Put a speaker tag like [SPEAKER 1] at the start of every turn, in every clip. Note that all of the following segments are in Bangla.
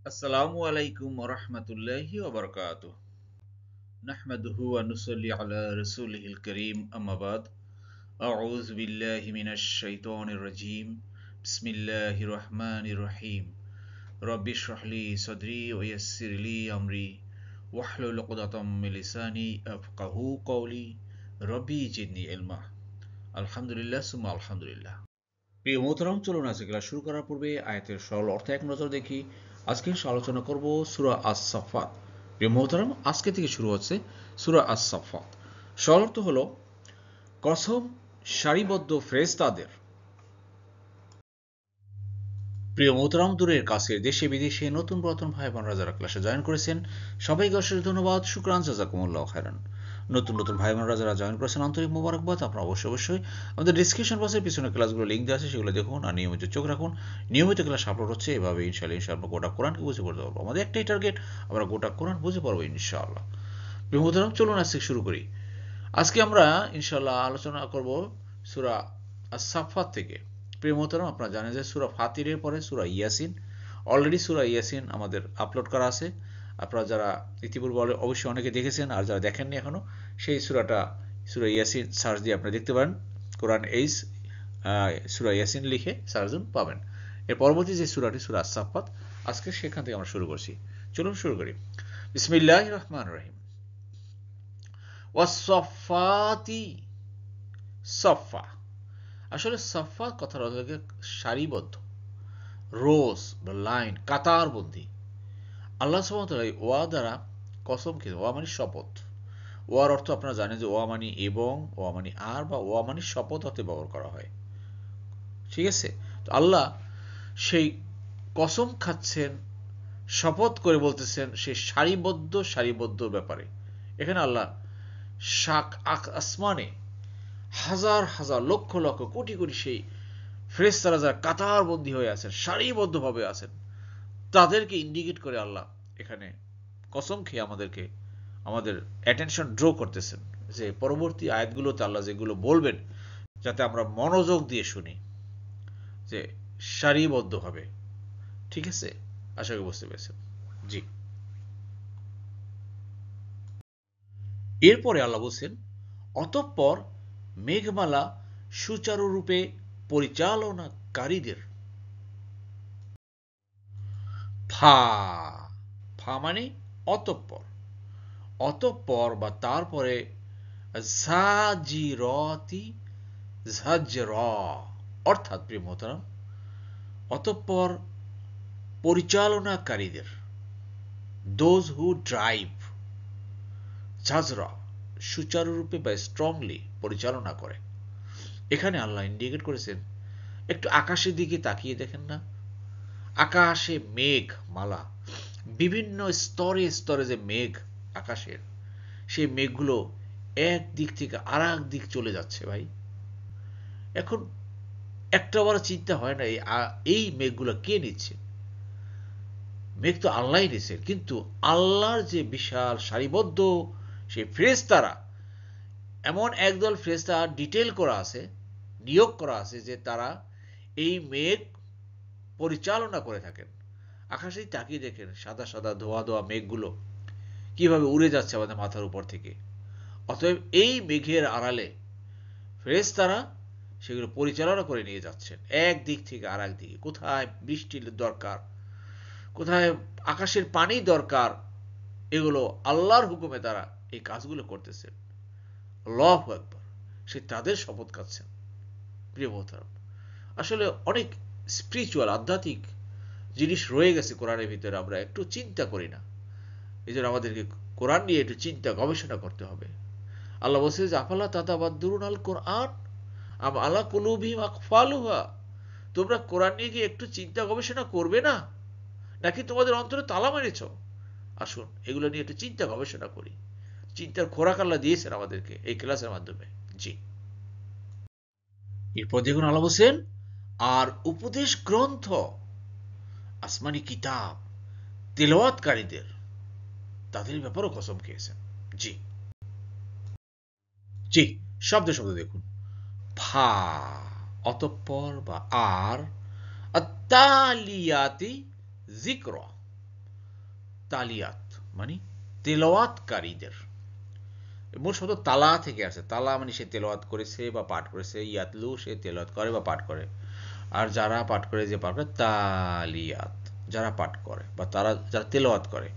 [SPEAKER 1] আসসালামু আলাইকুম ওয়া রাহমাতুল্লাহি ওয়া বারাকাতুহু। নাহমাদুহু ওয়া নুসাল্লি আলা রাসূলিহিল কারীম, আম্মা বাদ। আউযু বিল্লাহি মিনাশ শাইতানির রাজীম। বিসমিল্লাহির রাহমানির রাহিম। রব্বি ইশরাহ লি সাদরি ওয়া ইয়াসসির লি আমরি ওয়াহলুল উকদাতাম মিন লিসানি ইয়াফকাহু কওলি। রব্বি জিদনি ইলমা। আলহামদুলিল্লাহ সুম্মা আলহামদুলিল্লাহ। প্রিয় মোহতারাম, চলুন আজকে ক্লাস শুরু করার পূর্বে আয়াতের সরল অর্থ এক নজর দেখি। আজকে আলোচনা করব সূরা আস-সাফফাত। প্রিয় মোহতারাম, আজকে থেকে শুরু হচ্ছে সূরা আস-সাফফাত। সরল অর্থ হলো কসম সারিবদ্ধ ফেরেশতাদের। প্রিয় মোহতারাম, দূরের কাছের দেশে বিদেশে নতুন পুরাতন ভাই বোনরা যারা ক্লাসে জয়েন করেছেন সবাইকে অশেষ ধন্যবাদ, শুকরান, জাযাকুমুল্লাহ খায়রান। নতুন নতুন ভাই বোনরা যারা জয়েন করেছেন আন্তরিক মোবারকবাদ। আপনারা অবশ্যই আমাদের ডিসক্রিপশন বক্সের পিছনে ক্লাসগুলো লিঙ্ক দেওয়া আছে, সেগুলো দেখুন আর নিয়মিত চোখ রাখুন। নিয়মিত ক্লাস আপলোড হচ্ছে, এভাবে ইনশাআল্লাহ গোটা কোরআনকে বুঝে পড়তে পারবো। আমাদের একটাই টার্গেট, আমরা গোটা কোরআন বুঝে পারবো ইনশাআল্লাহ। প্রিয় মোহতারাম, চলুন আজকে শুরু করি। আজকে আমরা ইনশাআল্লাহ আলোচনা করব সূরা আস-সাফফাত থেকে। প্রিয় মোহতারাম, আপনারা জানেন যে সূরা ফাতিরের পরে সূরা ইয়াসিন। অলরেডি সূরা ইয়াসিন আমাদের আপলোড করা আছে। আপনারা যারা ইতিপূর্বে অবশ্যই অনেকে দেখেছেন, আর যারা দেখেননি এখনো, সেই সূরা ইয়াসিন সার্চ দিয়ে আপনারা দেখতে পারেন। কোরআন এইস সূরা ইয়াসিন লিখে সার্চুন, পাবেন। এর পরবর্তী যে সূরাটি সূরা আস-সাফফাত, আজকে সেখান থেকে আমরা শুরু করছি। চলুন শুরু করি। বিসমিল্লাহির রহমানির রহিম। ওয়াস-সাফফাতি সফা। আসলে সফা কথার অর্থ হচ্ছে সারিবদ্ধ, রোজ বা লাইন, কাতারবন্দি। আল্লাহ সুবহানাহু ওয়া তাআলা এই ওয়া দ্বারা কসম খেয়ে, ওয়া মানে শপথ। ওয়ার অর্থ আপনারা জানেন যে ওয়া মানে এবং, ওয়া মানে আর, বা ওয়া মানে শপথ হতে ব্যবহার করা হয়। ঠিক আছে? তো আল্লাহ সেই কসম খাচ্ছেন, শপথ করে বলতেছেন সেই সারিবদ্ধ ব্যাপারে। এখানে আল্লাহ আসমানে হাজার হাজার লক্ষ লক্ষ কোটি কোটি সেই ফেরেশতারা যারা কাতারবন্দী হয়ে আছেন, সারিবদ্ধভাবে আছেন, তাদেরকে ইন্ডিকেট করে আল্লাহ এখানে কসম খেয়ে আমাদের অ্যাটেনশন ড্র করতেছেন, যে পরবর্তী আয়াতগুলোতে আল্লাহ যেগুলো বলবেন যাতে আমরা মনোযোগ দিয়ে শুনি, যে সারিবদ্ধভাবে। ঠিক আছে? আশা করি বুঝতে পেরেছেন। জি। এরপরে আল্লাহ বলছেন, অতঃপর মেঘমালা সুচারুরূপে পরিচালনাকারীদের। ফা ফা মানে অতঃপর। অতঃপর বা তারপরে ঝাজিরতি ঝাজর, অর্থাৎ প্রিয় মোহতারাম, অতঃপর পরিচালনাকারীদের, দোজ হু ড্রাইভ, ঝাজরা সুচারুরূপে বা স্ট্রংলি পরিচালনা করে। এখানে আল্লাহ ইন্ডিকেট করেছেন, একটু আকাশের দিকে তাকিয়ে দেখেন না, আকাশে মেঘ মালা, বিভিন্ন স্তরে স্তরে যে মেঘ আকাশের, সেই মেঘগুলো এক দিক থেকে আর এক দিক চলে যাচ্ছে ভাই। এখন একটা বড় চিন্তা হয় না এই মেঘগুলো কে নিচ্ছে? মেঘ তো আল্লাহ নিচ্ছে, কিন্তু আল্লাহর যে বিশাল সারিবদ্ধ সেই ফেরেশতারা, এমন একদল ফেরেশতা ডিটেল করা আছে, নিয়োগ করা আছে, যে তারা এই মেঘ পরিচালনা করে থাকেন। আকাশেই তাকিয়ে দেখেন সাদা সাদা ধোয়া ধোয়া মেঘগুলো কিভাবে উড়ে যাচ্ছে আমাদের মাথার উপর থেকে। অতএব এই মেঘের আড়ালে ফেরেশতারা সেগুলো পরিচালনা করে নিয়ে যাচ্ছেন এক দিক থেকে আর এক দিকে। কোথায় বৃষ্টির দরকার, কোথায় আকাশের পানি দরকার, এগুলো আল্লাহর হুকুমে তারা এই কাজগুলো করতেছেন। আল্লাহু আকবার। সে তাদের শপথ খাচ্ছেন। প্রিয় মোহতারাম, আসলে অনেক স্পিরিচুয়াল, আধ্যাত্মিক জিনিস রয়ে গেছে কোরআনের ভিতরে, আমরা একটু চিন্তা করি না। এই জন্য আমাদেরকে কোরআন নিয়ে একটু চিন্তা গবেষণা করতে হবে। আল্লাহ বলছে যে আফালা তাতাবাদ্দুরুন আল কোরআন আম আলা কুলুবিহিম আকফালুহা। তোমরা কোরআন নিয়ে কি একটু চিন্তা গবেষণা করবে না, নাকি তোমাদের অন্তরে তালা মেরেছ? আসুন এগুলো নিয়ে একটু চিন্তা গবেষণা করি। চিন্তার খোরাক আল্লাহ দিয়েছেন আমাদেরকে এই ক্লাসের মাধ্যমে। জি। এরপর দেখুন আল্লাহ বলছেন, আর উপদেশ গ্রন্থ, আসমানি কিতাব তেলাওয়াতকারীদের, তাদের ব্যাপারেও কসম খেয়েছেন। জি। জি। শব্দে শব্দ দেখুন। ফা অতঃপর বা আর, আত্তালিয়াতি যিকরা, তালিয়াত মানে তেলাওয়াতকারীদের। মূল শব্দ তালা থেকে আসে। তালা মানে সে তেলাওয়াত করেছে বা পাঠ করেছে, ইয়াতলু সে তেলাওয়াত করে বা পাঠ করে, আর যারা পাঠ করে যে পাঠ করে তালিয়াত যারা পাঠ করে বা তারা যারা তেলাওয়াত করে,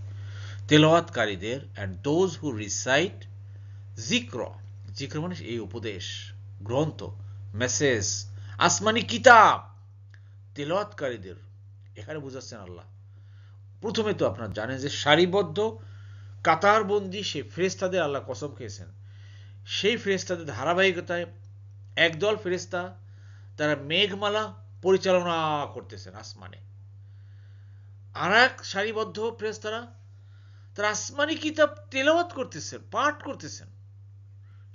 [SPEAKER 1] তেলাওয়াতকারীদের। অ্যান্ড দোজ হু রিসাইট জিক্র, জিক্র মানে এই উপদেশ, গ্রন্থ, মেসেজ, আসমানি কিতাব, তেলাওয়াতকারীদের। এখানে বুঝাচ্ছেন আল্লাহ। প্রথমে তো আপনারা জানেন যে সারিবদ্ধ কাতারবন্দি সেই ফেরেশতাদের আল্লাহ কসম খেয়েছেন। সেই ফেরেশতাদের ধারাবাহিকতায় একদল ফেরেশতা তারা মেঘমালা পরিচালনা করতেছেন আসমানে, আর এক সারিবদ্ধ ফেরেশতারা তারা আসমানি কিতাব তেলাওয়াত করতেছেন, পাঠ করতেছেন,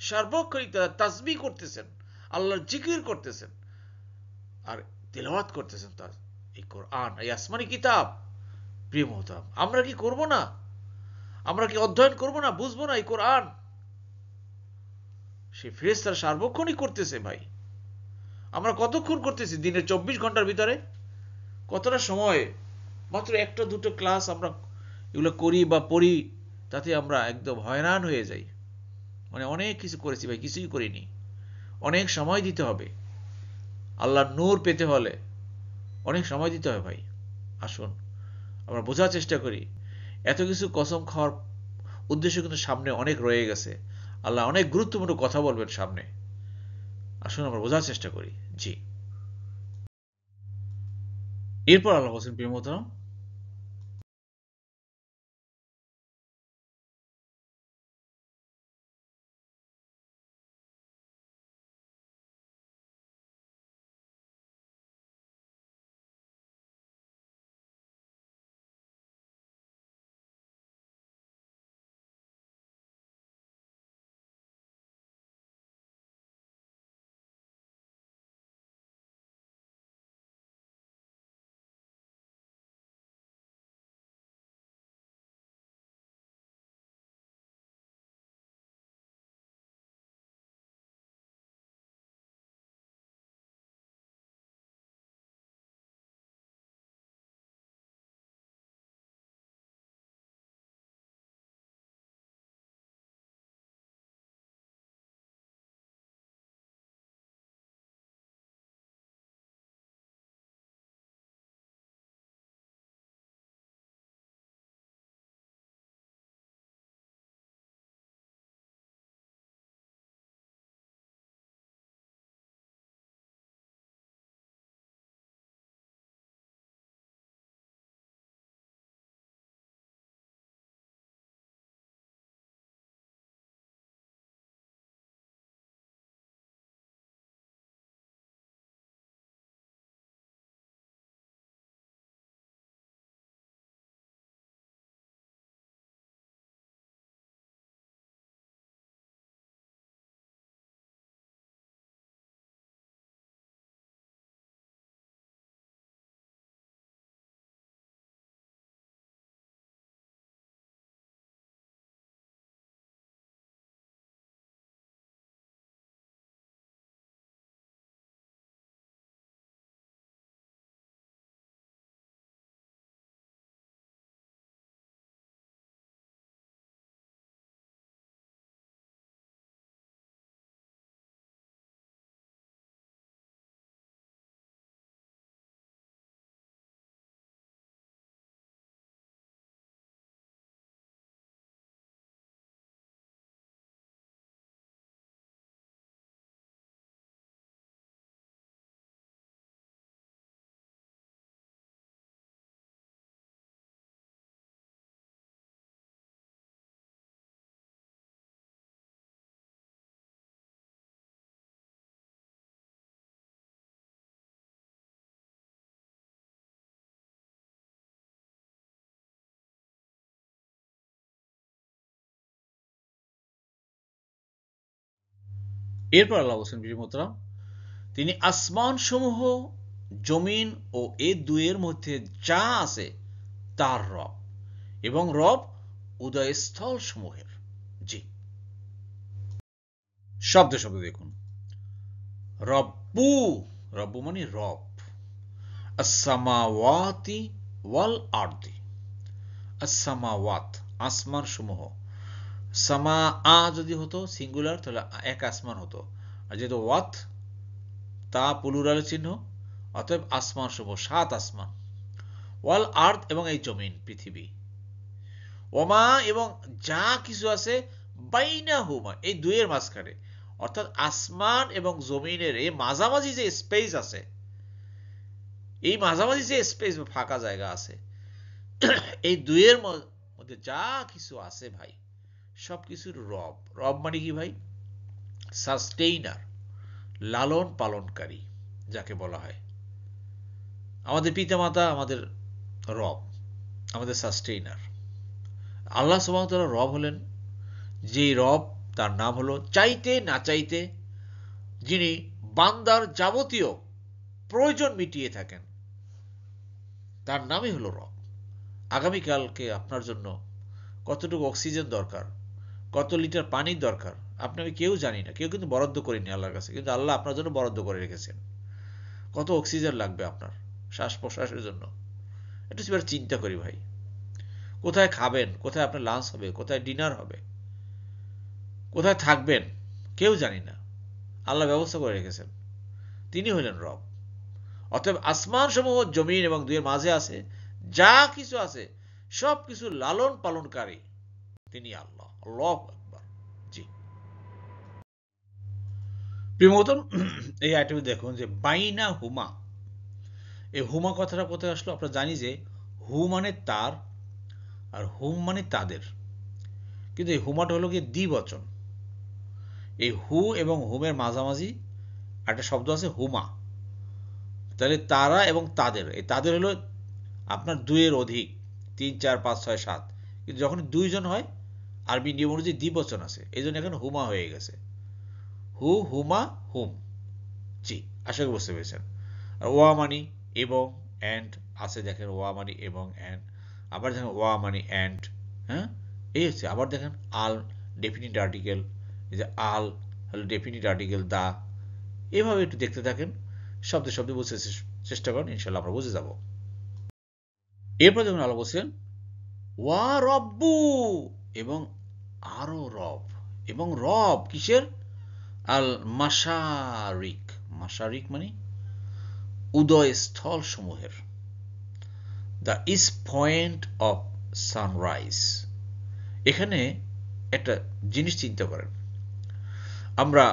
[SPEAKER 1] সার্বক্ষণিক তারা তাসবিহ করতেছেন, আল্লাহর জিকির করতেছেন আর তেলাওয়াত করতেছেন তার এই কোরআন, এই আসমানি কিতাব। প্রিয় মোহতারাম, আমরা কি করব না? আমরা কি অধ্যয়ন করব না, বুঝবো না এই কোরআন? সেই ফেরেশতারা সার্বক্ষণিক করতেছে ভাই। আমরা কতক্ষণ করতেছি দিনের 24 ঘন্টার ভিতরে? কতটা সময়? মাত্র একটা দুটো ক্লাস আমরা এগুলো করি বা পড়ি, তাতে আমরা একদম হয়রান হয়ে যাই। মানে অনেক কিছু করেছি ভাই, কিছুই করিনি। অনেক সময় দিতে হবে। আল্লাহর নূর পেতে হলে অনেক সময় দিতে হবে ভাই। আসুন আমরা বোঝার চেষ্টা করি। এত কিছু কসম খাওয়ার উদ্দেশ্য কিন্তু সামনে অনেক রয়ে গেছে। আল্লাহ অনেক গুরুত্বপূর্ণ কথা বলবেন সামনে। আসুন আমরা বোঝার চেষ্টা করি। জি, এরপর আল্লাহ বলছেন, প্রিয় মোহতারাম, এরপর আল্লাহ বলছেন, প্রিয় মোহতারাম, তিনি আসমান সমূহ, জমিন ও এ দুয়ের মধ্যে যা আছে তার রব, এবং রব উদয়স্থল সমূহের। জি, শব্দ শব্দ দেখুন। রব্বু, রব্বু মানে রব, আসসামাওয়াতি ওয়াল আরদি, আস-সামাওয়াত, আসমান সমূহ। সামা যদি হতো সিঙ্গুলার তাহলে এক আসমান হতো, আর যেহেতু ওয়াত তা প্লুরাল চিহ্ন, অতএব আসমান সমূহ, 7 আসমান। ওয়াল আর্থ, এবং এই জমিন পৃথিবী। ওমা, এবং যা কিছু আছে বাইনা হুমা, এই দুইয়ের মাঝখানে, অর্থাৎ আসমান এবং জমিনের এই মাঝামাঝি যে স্পেস আছে, এই মাঝামাঝি যে স্পেস ফাঁকা জায়গা আছে, এই দুইয়ের মধ্যে যা কিছু আছে ভাই, সবকিছুর রব। রব মানে কি ভাই? সাস্টেইনার, লালন পালনকারী যাকে বলা হয়। আমাদের পিতামাতা আমাদের রব, আমাদের সাস্টেইনার। আল্লাহ সুবহানাহু ওয়া তাআলা রব হলেন যেই রব, তার নাম হলো চাইতে না চাইতে যিনি বান্দার যাবতীয় প্রয়োজন মিটিয়ে থাকেন, তার নামই হলো রব। আগামীকালকে আপনার জন্য কতটুকু অক্সিজেন দরকার, কত লিটার পানির দরকার, আপনি আমি কেউ জানি না, কেউ কিন্তু বরাদ্দ করিনি আল্লাহর কাছে, কিন্তু আল্লাহ আপনার জন্য বরাদ্দ করে রেখেছেন। কত অক্সিজেন লাগবে আপনার শ্বাস প্রশ্বাসের জন্য, একটু সেবার চিন্তা করি ভাই। কোথায় খাবেন, কোথায় আপনার লাঞ্চ হবে, কোথায় ডিনার হবে, কোথায় থাকবেন, কেউ জানি না, আল্লাহ ব্যবস্থা করে রেখেছেন। তিনি হলেন রব। অতএব আসমান সমূহ, জমিন এবং দুইয়ের মাঝে আছে যা কিছু আছে, সব কিছু লালন পালনকারী তিনি আল্লাহ। আল্লাহু আকবার। জি প্রিয় মতন, এই আইটেমে দেখুন যে বাইনা হুমা, এই হুমা কথাটা কোথায় আসলো? আমরা জানি যে হু মানে তার, আর হুম মানে তাদের, কিন্তু এই হুমাটা হলো গিয়ে দ্বিবচন। এই হু এবং হুমের মাঝামাঝি একটা শব্দ আছে হুমা, তাহলে তারা এবং তাদের, এই তাদের হলো আপনার দুইয়ের অধিক, 3 4 5 6 7, কিন্তু যখন দুইজন হয় আরবি নিয়ম অনুযায়ী দ্বিবচন আছে, এই জন্য এখানে হুমা হয়ে গেছে। হু, হুমা, হুম। জি, আশা করি বুঝতে পেরেছেন। আর ওয়া মানি এবং, অ্যান্ড আছে, দেখেন ওয়া মানি এবং অ্যান্ড, আবার দেখেন ওয়া মানি অ্যান্ড, হ্যাঁ, এই হচ্ছে। আবার দেখেন আল ডেফিনিট আর্টিকেল, এই যে আল হলো ডেফিনিট আর্টিকেল, দা, এভাবে একটু দেখতে থাকেন, শব্দে শব্দে বুঝতে চেষ্টা করেন, ইনশাল্লাহ আমরা বুঝে যাব। এরপর যখন আল্লাহ বলছেন ওয়া রব্বু, এবং আরো রব, এবং রব কিসের? আল মাশারিক, মাশারিক মানে উদয় স্থল সমূহের, the east point of sunrise. এখানে একটা জিনিস চিন্তা করেন, আমরা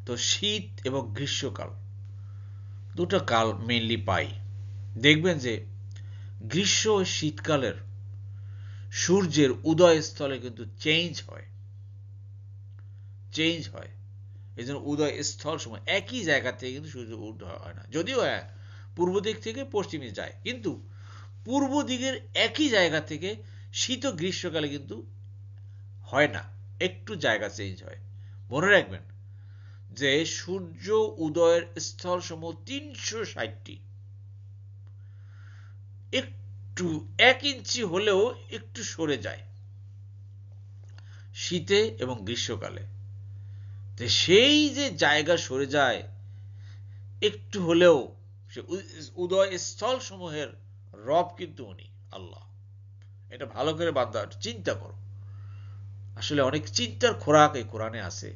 [SPEAKER 1] তো শীত এবং গ্রীষ্মকাল দুটো কাল মেনলি পাই। দেখবেন যে গ্রীষ্ম ও শীতকালের সূর্যের উদয় স্থলে কিন্তু চেঞ্জ হয়, চেঞ্জ হয়। এই জন্য উদয় স্থল সময় একই জায়গা থেকে কিন্তু সূর্য উদয় হয় না, যদিও হ্যাঁ পূর্ব দিক থেকে পশ্চিমে যায়, কিন্তু পূর্ব দিকের একই জায়গা থেকে শীত ও গ্রীষ্মকালে কিন্তু হয় না, একটু জায়গা চেঞ্জ হয়। মনে রাখবেন যে সূর্য উদয়ের স্থল সমূহ 360টি, একটু 1 ইঞ্চি হলেও একটু সরে যায় শীতে এবং গ্রীষ্মকালে। সেই যে জায়গা সরে যায় একটু হলেও, সে উদয় স্থল সমূহের রব কিন্তু উনি আল্লাহ। এটা ভালো করে বান্দা চিন্তা করো। আসলে অনেক চিন্তার খোরাক এই কোরআনে আছে,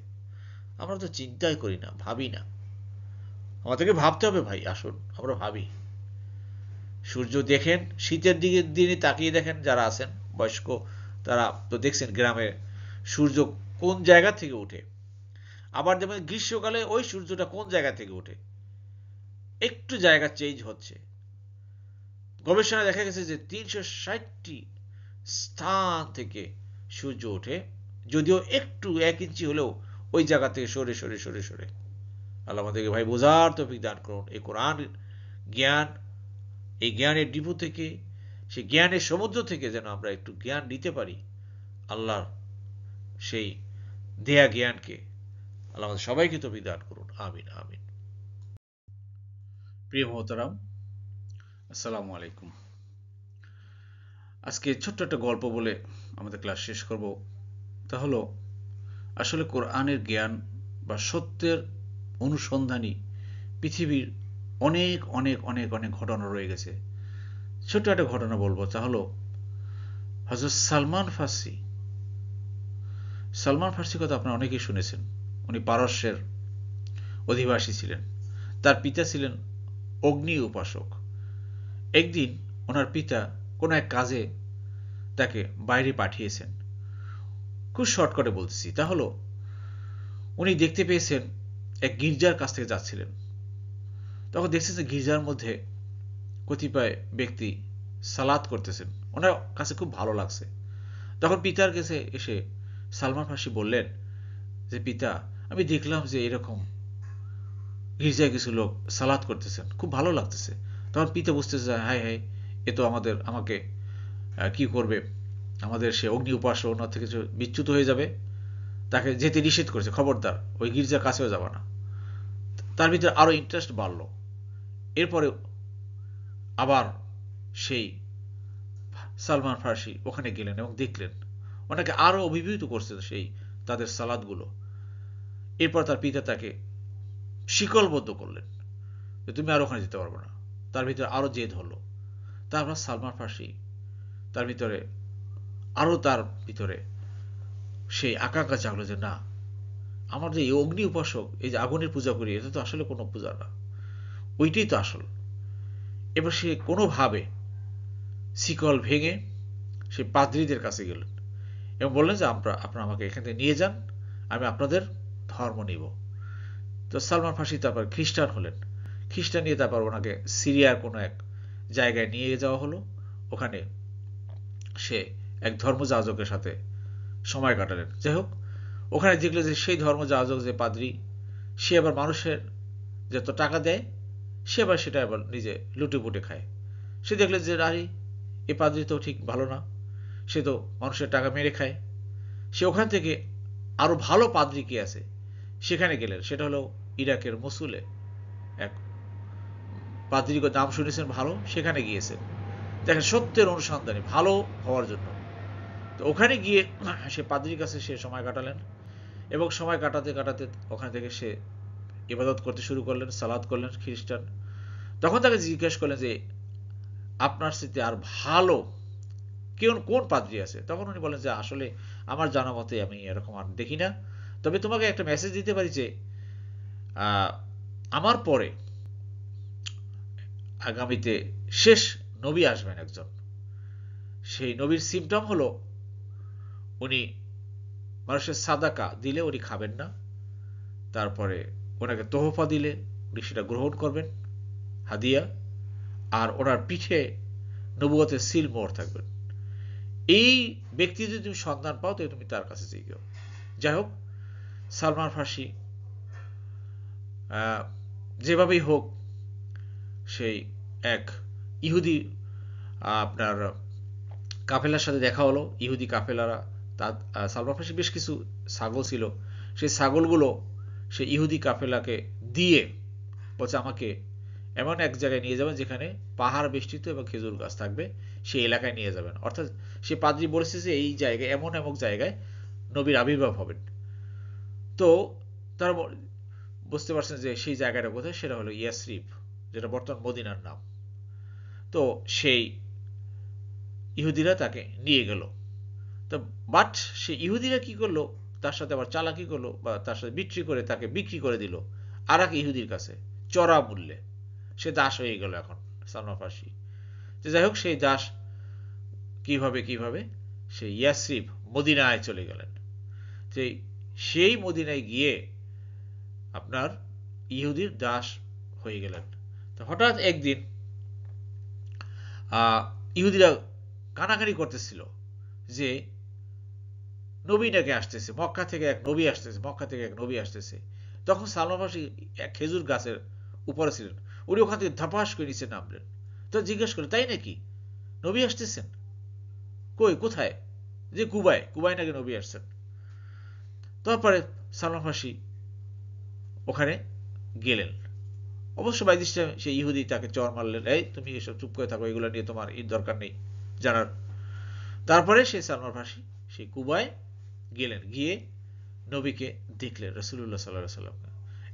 [SPEAKER 1] আমরা তো চিন্তাই করি না, ভাবি না। আমাদেরকে ভাবতে হবে ভাই, আসুন আমরা ভাবি। সূর্য দেখেন, শীতের দিনে তাকিয়ে দেখেন, যারা আছেন বয়স্ক তারা তো দেখছেন গ্রামে সূর্য কোন জায়গা থেকে উঠে। আবার যেমন গ্রীষ্মকালে ওই সূর্যটা কোন জায়গা থেকে উঠে, একটু জায়গা চেঞ্জ হচ্ছে। গবেষণায় দেখা গেছে যে 360টি স্থান থেকে সূর্য ওঠে, যদিও একটু 1 ইঞ্চি হলেও ওই জায়গা থেকে সরে সরে সরে সরে। আল্লাহ আমাদেরকে ভাই বোঝার তৌফিক দান করুন। এই কোরআন জ্ঞান, এই জ্ঞানের ডিপু থেকে, সেই জ্ঞানের সমুদ্র থেকে যেন আমরা একটু জ্ঞান নিতে পারি আল্লাহর সেই দেয়া জ্ঞানকে। আল্লাহ আমাদের সবাইকে তৌফিক দান করুন, আমিন আমিন। প্রিয় মোহতারাম, আসসালামু আলাইকুম। আজকে ছোট্ট একটা গল্প বলে আমাদের ক্লাস শেষ করব। তা হলো, আসলে কোরআনের জ্ঞান বা সত্যের অনুসন্ধানী পৃথিবীর অনেক অনেক অনেক অনেক ঘটনা রয়ে গেছে। ছোট্ট একটা ঘটনা বলবো, তা হলো হযরত সালমান ফার্সি কথা আপনারা অনেকেই শুনেছেন। উনি পারস্যের অধিবাসী ছিলেন। তার পিতা ছিলেন অগ্নি উপাসক। একদিন ওনার পিতা কোনো এক কাজে তাকে বাইরে পাঠিয়েছেন। খুব শর্টকাটে বলতেছি, তা হলো উনি দেখতে পেয়েছেন এক গির্জার কাছ থেকে যাচ্ছিলেন। তখন দেখছেন যে গির্জার মধ্যে কতিপয় ব্যক্তি সালাত করতেছেন। ওনার কাছে খুব ভালো লাগছে। তখন পিতার কাছে এসে সালমান ফার্সি বললেন যে, পিতা, আমি দেখলাম যে এরকম গির্জায় কিছু লোক সালাত করতেছেন, খুব ভালো লাগতেছে। তখন পিতা বুঝতেছে, হায় হায়, এ তো আমাকে কি করবে, আমাদের সে অগ্নি উপাসক, ওনার থেকে বিচ্যুত হয়ে যাবে, তাকে যেতে নিষেধ করেছে, খবরদার ওই গির্জার কাছেও যাবে না। তার ভিতরে আরো ইন্টারেস্ট বাড়লো। এরপরে আবার সেই সালমান ফার্সি ওখানে গেলেন এবং দেখলেন, ওনাকে আরো অভিভূত করছে সেই তাদের সালাদগুলো। এরপর তার পিতা তাকে শিকলবদ্ধ করলেন যে তুমি আর ওখানে যেতে পারবে না। তার ভিতরে আরো জেদ হলো। তারপর সালমান ফার্সি তার ভিতরে সেই আকাঙ্ক্ষা জাগলো যে না, আমার যে এই অগ্নি উপাসক, এই যে আগুনের পূজা করি, এটা তো আসলে কোনো পূজা না, ওইটাই তো আসল। এবার সে কোনোভাবে শিকল ভেঙে সে পাদ্রীদের কাছে গেলেন এবং বললেন যে আপনারা আমাকে এখান থেকে নিয়ে যান, আমি আপনাদের ধর্ম নিব। তো সালমান ফার্সি তারপর খ্রিস্টান হলেন। খ্রিস্টান নিয়ে তারপর ওনাকে সিরিয়ার কোনো এক জায়গায় নিয়ে যাওয়া হলো। ওখানে সে এক ধর্মযাজকের সাথে সময় কাটালেন। যাই হোক, ওখানে দেখলো যে সেই ধর্মযাজক যে পাদ্রী, সে আবার মানুষের যত টাকা দেয়, সে আবার সেটা আবার নিজে লুটেপুটে খায়। সে দেখলো যে আরে, এ পাদ্রী তো ঠিক ভালো না, সে তো মানুষের টাকা মেরে খায়। সে ওখান থেকে আরো ভালো পাদ্রী কি আছে সেখানে গেলেন। সেটা হলো ইরাকের মসুলে এক পাদ্রীর নাম শুনেছেন ভালো, সেখানে গিয়েছেন। দেখেন, সত্যের অনুসন্ধানে ভালো হওয়ার জন্য। তো ওখানে গিয়ে সে পাদ্রীর কাছে সে সময় কাটালেন এবং সময় কাটাতে কাটাতে ওখান থেকে সে ইবাদত করতে শুরু করলেন, সালাত করলেন খ্রিস্টান। তখন তাকে জিজ্ঞেস করলেন যে আপনার সাথে আর ভালো কোন পাদ্রী আছে? তখন উনি বলেন যে আসলে আমার জানা মতে আমি এরকম আর দেখি না, তবে তোমাকে একটা মেসেজ দিতে পারি যে আমার পরে আগামীতে শেষ নবী আসবেন একজন। সেই নবীর সিমটম হলো উনি মানুষের সাদাকা দিলে উনি খাবেন না, তারপরে ওনাকে তোহফা দিলে উনি সেটা গ্রহণ করবেন, হাদিয়া, আর ওনার পিঠে নবুয়তের সিল মোহর থাকবেন। এই ব্যক্তি যদি তুমি সন্ধান পাও তো তুমি তার কাছে যাও। যাই হোক, সালমান ফার্সি যেভাবেই হোক সেই এক ইহুদি আপনার কাফেলার সাথে দেখা হলো। ইহুদি কাফেলারা তার সালমান ফার্সি বেশ কিছু ছাগল ছিল, সেই ছাগলগুলো সে ইহুদি কাফেলাকে দিয়ে বলছে আমাকে এমন এক জায়গায় নিয়ে যাবেন যেখানে পাহাড় বেষ্টিত এবং খেজুর গাছ থাকবে, সেই এলাকায় নিয়ে যাবেন। অর্থাৎ সে পাদ্রী বলেছে যে এই জায়গায় এমন এমন জায়গায় নবীর আবির্ভাব হবেন। তো তারা বুঝতে পারছেন যে সেই জায়গাটা কোথায়, সেটা হলো ইয়াসরিব, যেটা বর্তমান মদিনার নাম। তো সেই ইহুদিরা তাকে নিয়ে গেল। তো বাট সে ইহুদিরা কি করলো, তার সাথে আবার চালাকি করলো বা তার সাথে তাকে বিক্রি করে দিল আর এক ইহুদির কাছে চড়া মূল্যে। সে দাস হয়ে গেল এখন সালমান ফার্সি। তো যাই হোক, সেই দাস কিভাবে সেই ইয়াসরিব মদিনায় চলে গেলেন। সেই মদিনায় গিয়ে আপনার ইহুদির দাস হয়ে গেলেন। তো হঠাৎ একদিন ইহুদিরা কানাকানি করতেছিল যে নবী নাকি আসতেছে, মক্কা থেকে এক নবী আসতেছে। তখন সালমান ফার্সি এক খেজুর গাছের উপরে ছিলেন, উনি ওখান থেকে ধাপাস করে নিচে নামলেন। তো জিজ্ঞেস করলেন, তাই নাকি নবী আসতেছেন? কোথায়? যে কুবায় নাকি নবী আসছেন। তারপরে সালমান ফার্সি ওখানে গেলেন। অবশ্য বাইদিসটা সেই ইহুদি তাকে চর মারলেন, এই তুমি এসব চুপ করে থাকো, এগুলো নিয়ে তোমার দরকার নেই জানার। তারপরে সেই সালমান ফার্সি সেই কুবায় গেলেন, গিয়ে নবীকে দেখলেন, রাসূলুল্লাহ সাল্লাল্লাহু আলাইহি সাল্লামকে।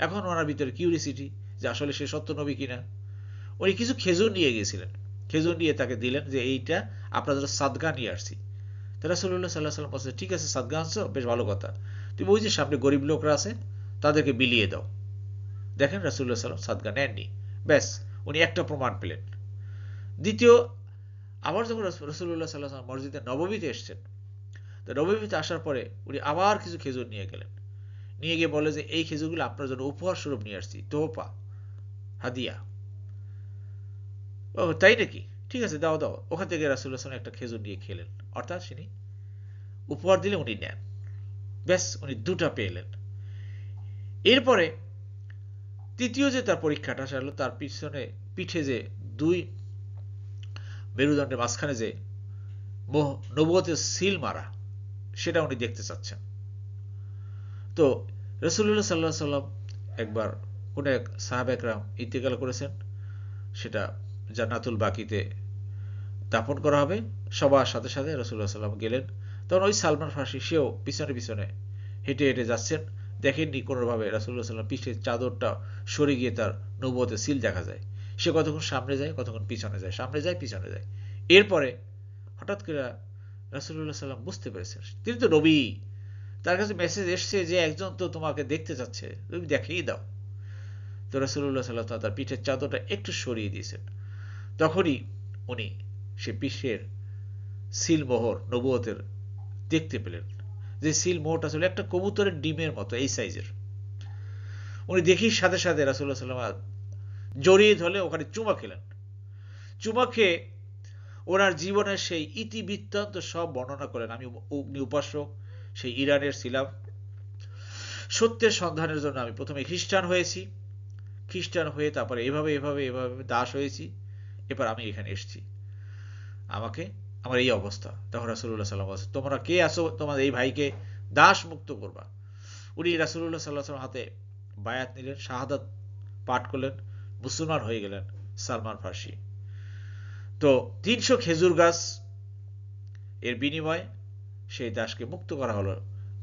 [SPEAKER 1] এখন ওনার ভিতরে কিউরিসিটি যে আসলে সে সত্য নবী কিনা। উনি কিছু খেজুর নিয়ে গিয়েছিলেন, খেজুর নিয়ে তাকে দিলেন যে এইটা আপনাদের সাদকা নিয়ে আসছি, রাসূলুল্লাহ সাল্লাল্লাহু আলাইহি ওয়াসাল্লাম বলছে, ঠিক আছে সাদগা আনছো, বেশ ভালো কথা, তুমি ওই যে সামনে গরিব লোকরা আছে তাদেরকে বিলিয়ে দাও। দেখেন রাসূলুল্লাহ সাল্লাল্লাহু আলাইহি ওয়াসাল্লাম সাদগা নেননি। ব্যাস, উনি একটা প্রমাণ পেলেন। দ্বিতীয়, আবার যখন রাসূলুল্লাহ সাল্লাল্লাহু আলাইহি ওয়াসাল্লাম মসজিদে নববীতে এসেছেন, তো নববীতে আসার পরে উনি আবার কিছু খেজুর নিয়ে গেলেন, নিয়ে গিয়ে বলে যে এই খেজুরগুলো আপনার জন্য উপহার স্বরূপ নিয়ে আসছি, তোহফা, হাদিয়া। ও তাই নাকি, ঠিক আছে দাও দাও। ওখান থেকে রাসূলুল্লাহ সাল্লাল্লাহু আলাইহি ওয়াসাল্লাম একটা খেজুর নিয়ে খেলেন, অর্থাৎ তিনি উপহার দিলে উনি নেন। ব্যাস, উনি দুটা পেলেন। এরপরে তৃতীয় যে তার পরীক্ষাটা সেটা হলো তার পিঠে যে দুই মেরুদণ্ডের মাঝখানে যে নবুয়তের সিল মারা, সেটা উনি দেখতে চাচ্ছেন। তো রাসূলুল্লাহ সাল্লাল্লাহু আলাইহি ওয়াসাল্লাম একবার কোন এক সাহাবা একরাম ইন্তেকাল করেছেন, সেটা জান্নাতুল বাকিতে দাফন করা হবে। সবার সাথে সাথে রাসূলুল্লাহ সাল্লাল্লাহু আলাইহি ওয়াসাল্লাম গেলেন। তখন ওই সালমান ফার্সি সেও পিছনে পিছনে হেঁটে হেঁটে যাচ্ছেন। দেখেননি কোনোভাবে রাসূলুল্লাহ সাল্লাল্লাহু আলাইহি ওয়াসাল্লাম পিঠের চাদরটা সরে গিয়ে তার নবুয়তের সিল দেখা যায়। সে কতক্ষণ সামনে যায়, কতক্ষণ পিছনে যায়, সামনে যায় পিছনে যায়। এরপরে হঠাৎ করে রাসূলুল্লাহ সাল্লাল্লাহু আলাইহি ওয়াসাল্লাম বুঝতে পেরেছেন তিনি তো নবী, তার কাছে মেসেজ এসছে যে একজন তো তোমাকে দেখতে চাচ্ছে, তুমি দেখিয়ে দাও। তো রাসূলুল্লাহ সাল্লাল্লাহু আলাইহি ওয়াসাল্লাম তার পিঠের চাদরটা একটু সরিয়ে দিয়েছেন। তখনই উনি সে পিঠের সিলমোহর নবুয়তের দেখতে পেলেন, যে সিলমোহরটা ছিল একটা কবুতরের ডিমের মতো এই সাইজের। উনি দেখি সাথে সাথে রাসূলুল্লাহ সাল্লাল্লাহু আলাইহি ওয়াসাল্লাম জড়িয়ে ধরে ওখানে চুমা খেলেন। চুমা খেয়ে ওনার জীবনের সেই ইতিবৃত্তান্ত সব বর্ণনা করেন। আমি অগ্নি উপাসক, সেই ইরানের ছিলাম, সত্যের সন্ধানের জন্য আমি প্রথমে খ্রিস্টান হয়েছি, খ্রিস্টান হয়ে তারপরে এভাবে এভাবে এভাবে দাস হয়েছি, এবার আমি এখানে এসেছি, আমাকে আমার এই অবস্থা। তখন রাসূলুল্লাহ সাল্লাল্লাহু আলাইহি ওয়াসাল্লাম, তোমরা কে আসো তোমাদের এই ভাইকে দাস মুক্ত করবা? উনি রাসূলুল্লাহ সাল্লাল্লাহু আলাইহি ওয়াসাল্লাম হাতে বায়াত নিলেন, শাহাদাত পাঠ করলেন, মুসলমান হয়ে গেলেন সালমান ফার্সি। তো ৩০০ খেজুর গাছ এর বিনিময়ে সেই দাসকে মুক্ত করা হলো।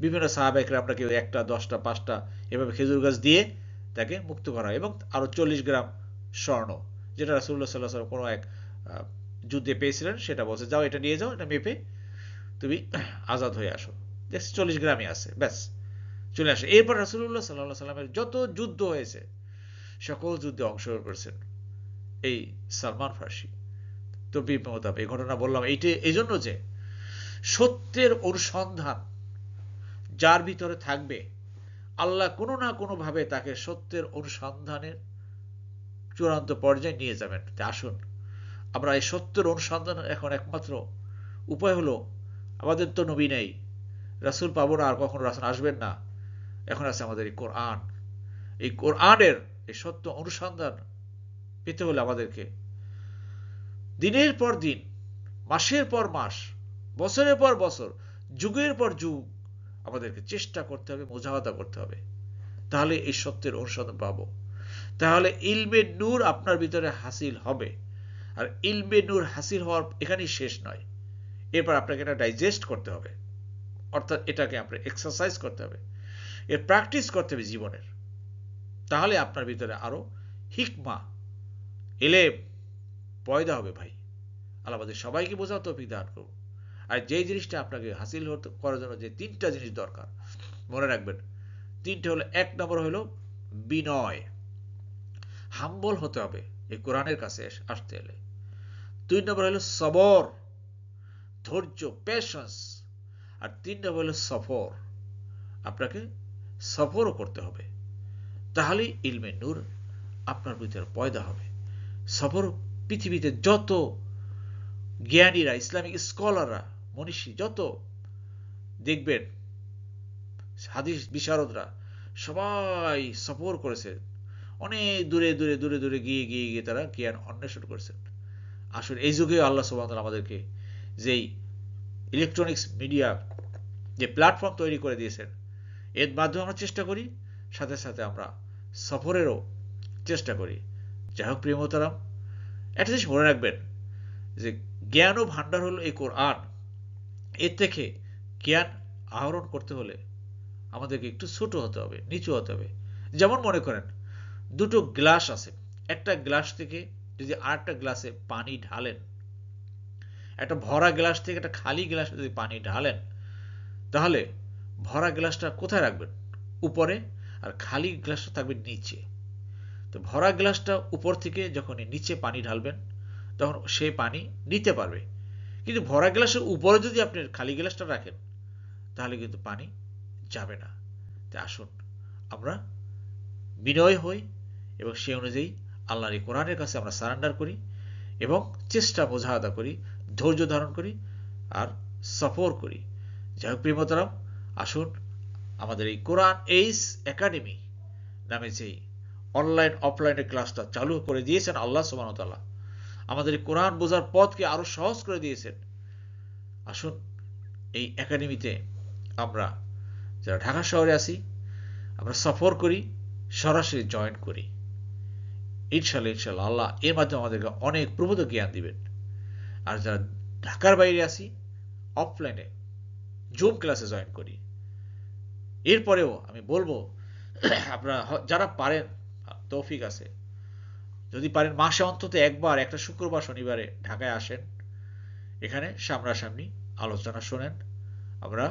[SPEAKER 1] বিভিন্ন সাহাবা একরামরা কেউ ১টা ১০টা ৫টা এভাবে খেজুর গাছ দিয়ে তাকে মুক্ত করা হয়, এবং আরো ৪০ গ্রাম স্বর্ণ, যেটা রাসূলুল্লাহ সাল্লাল্লাহু আলাইহি ওয়াসাল্লাম কোনো এক যুদ্ধে পেয়েছিলেন, সেটা বলছে যাও এটা নিয়ে যাও, এটা মেপে তুমি আজাদ হয়ে আসো। দেখছি ৪০ গ্রামই আছে, ব্যাস চলে আসে। এরপর রাসূলুল্লাহ সাল্লাল্লাহু আলাইহি ওয়াসাল্লামের যত যুদ্ধ হয়েছে সকল যুদ্ধে অংশগ্রহণ করেছেন এই সালমান ফার্সি। তো মোতাবেক এই ঘটনা বললাম এই জন্য যে সত্যের অনুসন্ধান যার ভিতরে থাকবে, আল্লাহ কোনো না কোনো ভাবে তাকে সত্যের অনুসন্ধানের চূড়ান্ত পর্যায়ে নিয়ে যাবেন। আসুন আমরা এই সত্যের অনুসন্ধান, এখন একমাত্র উপায় হলো, আমাদের তো নবী নেই, রাসূল পাবো না, আর কখনো রাসূল আসবেন না, এখন আছে আমাদের এই কোরআন। এই কোরআনের এই সত্য অনুসন্ধান পেতে হলে আমাদেরকে দিনের পর দিন, মাসের পর মাস, বছরের পর বছর, যুগের পর যুগ আমাদেরকে চেষ্টা করতে হবে, মুজাহাদা করতে হবে, তাহলে এই সত্যের অনুসন্ধান পাবো। তাহলে ইলমে নূর আপনার ভিতরে হাসিল হবে। আর ইলমে নূর হাসিল হওয়ার এখানেই শেষ নয়, এরপর আপনাকে এটা ডাইজেস্ট করতে হবে, অর্থাৎ এটাকে আপনার এক্সারসাইজ করতে হবে, এর প্র্যাকটিস করতে হবে জীবনের। তাহলে আপনার ভিতরে আরো হিকমা, এলেম পয়দা হবে। ভাই আল্লাহ আমাদের সবাইকে বোঝাও তৌফিক দান করুন। আর যেই জিনিসটা আপনাকে হাসিল করার জন্য যে ৩টা জিনিস দরকার মনে রাখবেন, ৩টে হলো, ১ নম্বর হলো বিনয়, হাম্বল হতে হবে এই কোরআনের কাছে আসতে এলে। ২ নম্বর হলো সবর, ধৈর্য, পেশেন্স। আর ৩ নম্বর হলো সফর, আপনাকে সফরও করতে হবে, তাহলেই ইলমে নূর আপনার ভিতরে পয়দা হবে। সফর, পৃথিবীতে যত জ্ঞানীরা, ইসলামিক স্কলাররা, মনীষী যত দেখবেন, হাদিস বিশারদরা সবাই সফর করেছে, অনেক দূরে দূরে দূরে দূরে গিয়ে গিয়ে গিয়ে তারা জ্ঞান অন্বেষণ করেছেন। আসলে এই যুগে আল্লাহ সুবহানাহু ওয়া তাআলা আমাদেরকে যেই ইলেকট্রনিক্স মিডিয়া যে প্ল্যাটফর্ম তৈরি করে দিয়েছেন, এর মাধ্যমে আমরা চেষ্টা করি, সাথে সাথে আমরা সফরেরও চেষ্টা করি। যাই হোক প্রিয় মোহতারাম, একটা জিনিস মনে রাখবেন যে জ্ঞান ও ভান্ডার হলো এই কোরআন। এর থেকে জ্ঞান আহরণ করতে হলে আমাদেরকে একটু ছোট হতে হবে, নিচু হতে হবে। যেমন মনে করেন দুটো গ্লাস আছে, একটা গ্লাস থেকে যদি আরেকটা গ্লাসে পানি ঢালেন, একটা ভরা গ্লাস থেকে একটা খালি গ্লাসে যদি পানি ঢালেন, তাহলে ভরা গ্লাসটা কোথায় রাখবেন? উপরে, আর খালি গ্লাসটা থাকবে নিচে। তো ভরা গ্লাসটা উপর থেকে যখন নিচে পানি ঢালবেন, তখন সেই পানি নিতে পারবে। কিন্তু ভরা গ্লাসের উপরে যদি আপনি খালি গ্লাসটা রাখেন, তাহলে কিন্তু পানি যাবে না। তাই আসুন আমরা বিনয় হই এবং সেই অনুযায়ী আল্লাহর এই কোরআনের কাছে আমরা সারেন্ডার করি এবং চেষ্টা মুজাহাদা করি, ধৈর্য ধারণ করি আর সফর করি। যাই হোক প্রিয় মোহতারাম, আসুন আমাদের এই কোরআন এইস একাডেমি নামে যেই অনলাইন অফলাইনের ক্লাসটা চালু করে দিয়েছেন আল্লাহ সুবহানাহু ওয়া তাআলা, আমাদের এই কোরআন বোঝার পথকে আরো সহজ করে দিয়েছেন। আসুন এই একাডেমিতে আমরা যারা ঢাকা শহরে আছি, আমরা সফর করি, সরাসরি জয়েন করি। ইনশাল্লাহ আল্লাহ এর মাধ্যমে আমাদেরকে অনেক প্রভূত জ্ঞান দিবেন। আর যারা ঢাকার বাইরে আছি, অফলাইনে জুম ক্লাসে জয়েন করি। এরপরেও আমি বলবো আপনারা যারা পারেন, তৌফিক আছে, যদি পারেন মাসে অন্তত একবার একটা শুক্রবার শনিবারে ঢাকায় আসেন, এখানে সামনাসামনি আলোচনা শোনেন, আমরা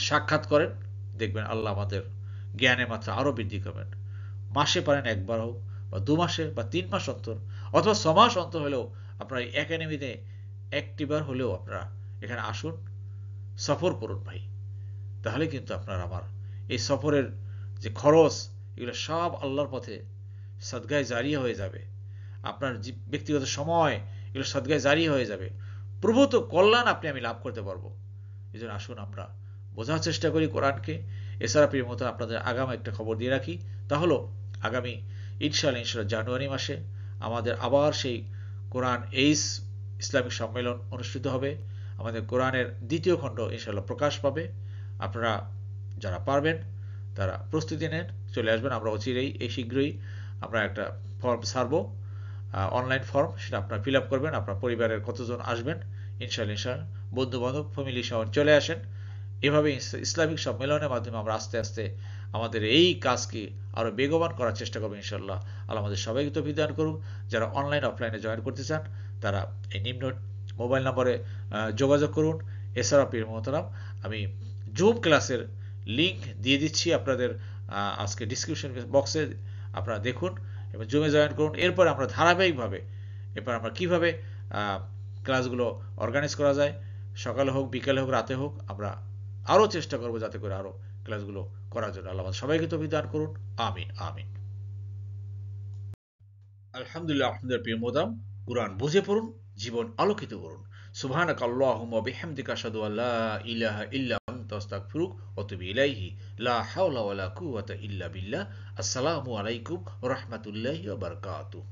[SPEAKER 1] সাক্ষাৎ করেন, দেখবেন আল্লাহ আমাদের জ্ঞানের মাত্রা আরও বৃদ্ধি করবেন। মাসে পারেন একবার হোক, বা 2 মাসে বা 3 মাস অন্তর, অথবা 6 মাস অন্তর হলেও আপনারা এই একাডেমিতে একটিবার হলেও আপনারা এখানে আসুন, সফর করুন ভাই। তাহলে কিন্তু আপনার আমার এই সফরের যে খরচ, এগুলো সব আল্লাহর পথে সদগায়ে জারিয়া হয়ে যাবে। আপনার ব্যক্তিগত সময়, এগুলো সদগায়ে জারিয়া হয়ে যাবে। প্রভূত কল্যাণ আমি লাভ করতে পারবো। এই জন্য আসুন আমরা বোঝার চেষ্টা করি কোরআনকে। এছাড়া প্রিয় মতো আপনাদের আগাম একটা খবর দিয়ে রাখি, তা হলো আগামী ইনশাআল্লাহ জানুয়ারি মাসে আমাদের আবার সেই কোরআন এইস ইসলামিক সম্মেলন অনুষ্ঠিত হবে। আমাদের কোরআনের 2য় খণ্ড ইনশাআল্লাহ প্রকাশ পাবে। আপনারা যারা পারবেন তারা প্রস্তুতি নেন, চলে আসবেন। আমরা অচিরেই শীঘ্রই আমরা একটা ফর্ম ছাড়ব, অনলাইন ফর্ম, সেটা আপনারা ফিল আপ করবেন। আপনার পরিবারের কতজন আসবেন, ইনশাআল্লাহ বন্ধু বান্ধব ফ্যামিলি সহ চলে আসেন। এভাবে ইসলামিক সম্মেলনের মাধ্যমে আমরা আস্তে আস্তে আমাদের এই কাজকে আরও বেগবান করার চেষ্টা করবো ইনশাআল্লাহ। আল্লাহ আমাদের সবাইকে তৌফিক দান করুক। যারা অনলাইন অফলাইনে জয়েন করতে চান, তারা এই নিম্ন মোবাইল নম্বরে যোগাযোগ করুন। এছাড়া প্রিয় মোহতারাম, আমি জুম ক্লাসের লিঙ্ক দিয়ে দিচ্ছি আপনাদের আজকে ডিসক্রিপশন বক্সে, আপনারা দেখুন এবং জুমে জয়েন করুন। এরপর আমরা ধারাবাহিকভাবে এরপর আমরা কীভাবে ক্লাসগুলো অর্গানাইজ করা যায়, সকালে হোক, বিকালে হোক, রাতে হোক, আমরা আরও চেষ্টা করবো যাতে করে আরও ক্লাসগুলো করার জন্য। আল্লাহ সবাইকে তৌফিক দান করুন। আমিন আমিন। আলহামদুলিল্লাহ, আপনাদের প্রিয় মোদাম, কুরআন বুঝে পড়ুন, জীবন আলোকিত করুন। সুবহানাকা আল্লাহুম্মা বিহামদিকা আশহাদু আল্লা ইলাহা ইল্লা আনতা আস্তাগফিরুকা ওয়া আতুবু ইলাইহি। লা হাওলা ওয়ালা কুওয়াতা ইল্লা বিল্লাহ। আসসালামু আলাইকুম ওয়া রাহমাতুল্লাহি ওয়া বারাকাতুহু।